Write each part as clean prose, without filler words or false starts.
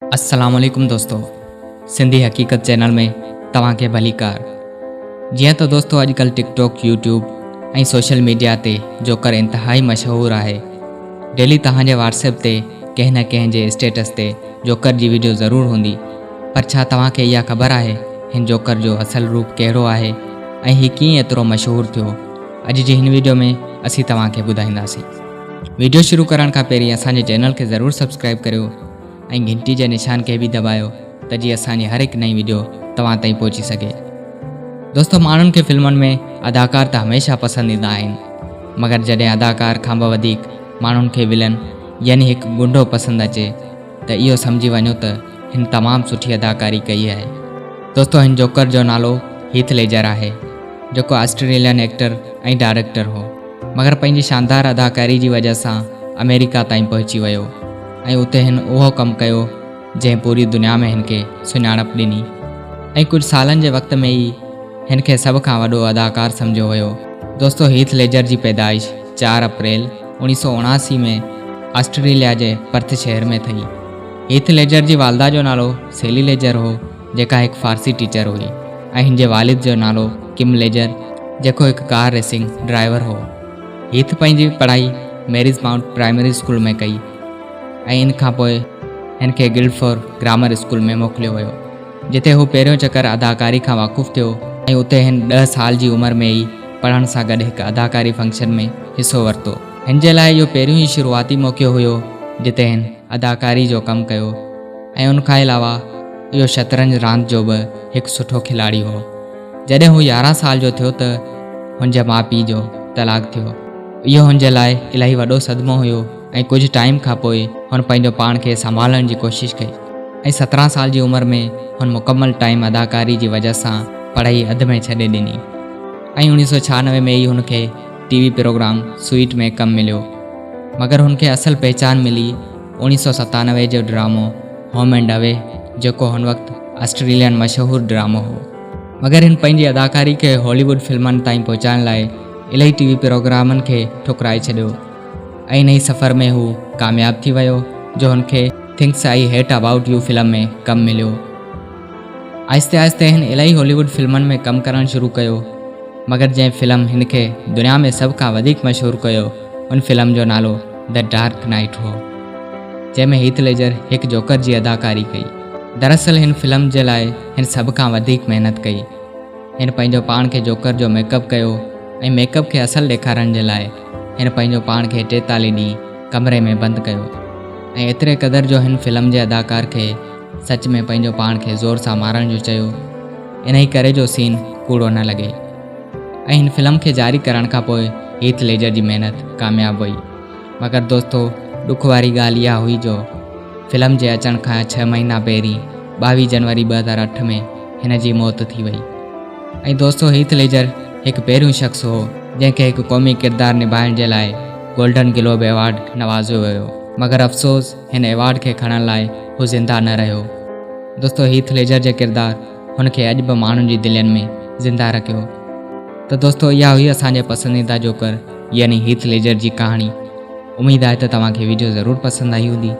अस्सलामुअलैकुम दोस्तों, सिंधी हकीकत चैनल में तव्हांखे भलीकार। जीअं त दोस्तों अॼुकल्ह टिकटॉक, यूट्यूब ऐं सोशल मीडिया ते जोकर इंतहाई मशहूरु आहे। डेली तव्हांजे व्हाट्सएप ते कंहिं न कंहिं जे स्टेटस ते जोकर जी वीडियो ज़रूरु हूंदी, पर छा तव्हांखे इहा ख़बर आहे हिन जोकर जो असल रूप कहिड़ो आहे ऐं हीउ कीअं एतिरो मशहूरु थियो? अॼु जी हिन वीडियो में असीं तव्हांखे ॿुधाईंदासीं। वीडियो शुरू करण खां पहिरीं असांजे चैनल खे ज़रूरु सब्सक्राइब करियो ऐं घंटी जे निशान खे बि दबायो त जीअं असांजी हर हिकु नई वीडियो तव्हां ताईं पहुची सघे। दोस्तों, माण्हुनि खे फिल्मुनि में अदाकार त हमेशह पसंदि ईंदा आहिनि, मगर जॾहिं अदाकार खां बि वधीक माण्हुनि खे विलन यानी हिकु गुंडो पसंदि अचे त इहो सम्झी वञो त हिन तमामु सुठी अदाकारी कई आहे। दोस्तों, हिन जोकर जो नालो हीथ लेजर आहे, जेको ऑस्ट्रेलियन एक्टर ऐं डायरेक्टर हो, मगर पंहिंजी शानदार अदाकारी जी वजह सां अमेरिका ताईं पहुची वियो ऐं उते हिन उहो कमु कयो जंहिं पूरी दुनिया में हिन खे सुञाणप ॾिनी ऐं कुझु सालनि जे वक़्त में ई हिन खे सभ खां वॾो अदाकार सम्झो वियो। दोस्तों, हीथ लेजर जी पैदाइश 4 अप्रैल 1979 में ऑस्ट्रेलिया जे पर्थ शहर में थी। हीथ लेजर जी वालदा जो नालो सेली लेजर हो, जेका हिकु फारसी टीचर हुई, ऐं हिन जे वालिद जो नालो किम लेजर, जेको हिकु कार रेसिंग ड्राइवर हो। हीथ पंहिंजी पढ़ाई मैरिज माउंट प्राइमरी स्कूल में कई ऐं इन खां पोइ हिन खे गिल्डफोर्ड ग्रामर स्कूल में मोकिलियो वियो, जिते हू पहिरियों चकर अदाकारी खां वाक़ुफ़ु थियो ऐं उते हिन 10 साल जी उमिरि में ई पढ़ण सां गॾु हिकु अदाकारी फंक्शन में हिसो वरितो। हिन जे लाइ इहो पहिरियों ई शुरूआती मौक़ो हुयो जिते हिन अदाकारी जो कमु कयो ऐं उनखां अलावा इहो शतरंज रांदि जो बि हिकु सुठो खिलाड़ी हो। जॾहिं हू 11 साल जो थियो त हुनजे माउ पीउ जो तलाक़ थियो। इहो हुन जे लाइ इलाही वॾो सदमो हुयो ऐं कुझु टाइम खां पोइ हुन पंहिंजो पाण खे संभालण जी कोशिशि कई ऐं 17 साल जी उमिरि में हुन मुकमल टाइम अदाकारी जी वजह सां पढ़ाई अध में छॾे ॾिनी ऐं 1996 में ई हुनखे टीवी प्रोग्राम स्वीट में कमु मिलियो, मगर हुनखे असल पहचान मिली 1997 जो ड्रामो होम एंड अवे, जेको हुन वक़्तु ऑस्ट्रेलियन मशहूरु ड्रामो हो। मगर हिन पंहिंजी अदाकारी खे हॉलीवुड फिल्मनि ताईं पहुचाइण लाइ इलाही टीवी प्रोग्रामनि खे ठुकराए छॾियो ऐं इन ई सफ़र में हू कामयाबु थी वियो, जो हुनखे thinks I hate about U film में कमु मिलियो। आहिस्ते आहिस्ते हिन इलाही हॉलीवुड फिल्मनि में कमु करणु शुरू कयो, मगर जंहिं फिल्म हिन खे दुनिया में सभ खां वधीक मशहूरु कयो उन फिल्म जो नालो द डार्क नाइट हो, जंहिंमें हीथ लेजर हिकु जोकर जी अदाकारी कई। दरअसल हिन फिल्म जे लाइ हिन सभ खां वधीक महिनत कई। हिन पंहिंजो पाण खे जोकर जो मेकअप कयो ऐं मेकअप खे असल ॾेखारण जे लाइ हिन पंहिंजो पाण खे 43 ॾींहं कमरे में बंदि कयो ऐं एतिरे क़दुरु जो हिन फिल्म जे अदाकार खे सच में पंहिंजो पाण खे ज़ोर सां मारण जो चयो, इन ई करे जो सीन कूड़ो न लॻे। ऐं हिन फिल्म खे जारी करण खां पोइ हीथ लेजर जी महिनत कामयाबु हुई। मगर दोस्तों, ॾुख वारी ॻाल्हि इहा हुई जो फिल्म जे अचण खां 6 महीना पहिरीं 22 जनवरी 2008 में हिन जी मौत थी वई। ऐं दोस्तों, हीथ लेजर हिकु पहिरियों शख़्स हो जंहिंखे हिकु क़ौमी किरदारु निभाइण जे लाइ गोल्डन ग्लोब अवार्ड नवाज़ियो वियो, मगर अफ़सोस हिन अवार्ड खे खणण लाइ हू ज़िंदा न रहियो। दोस्तों, हीथ लेजर जे किरदारु हुनखे अॼु बि माण्हुनि जी दिलनि में ज़िंदा रखियो। त दोस्तों, इहा हुई असांजे पसंदीदा जोकर यानी हीथ लेजर जी कहाणी। उमेदु आहे त तव्हांखे वीडियो ज़रूरु पसंदि आई हूंदी।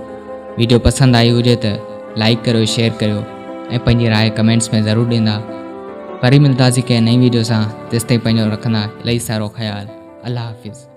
वीडियो पसंदि आई हुजे त लाइक करियो, शेयर करियो ऐं पंहिंजी राय कमेंट्स में ज़रूरु ॾींदा। वरी मिलंदासीं कंहिं नई वीडियो सां। तेसिताईं पंहिंजो रखंदा इलाही सारो ख़्यालु। अल्लाह हाफ़िज़।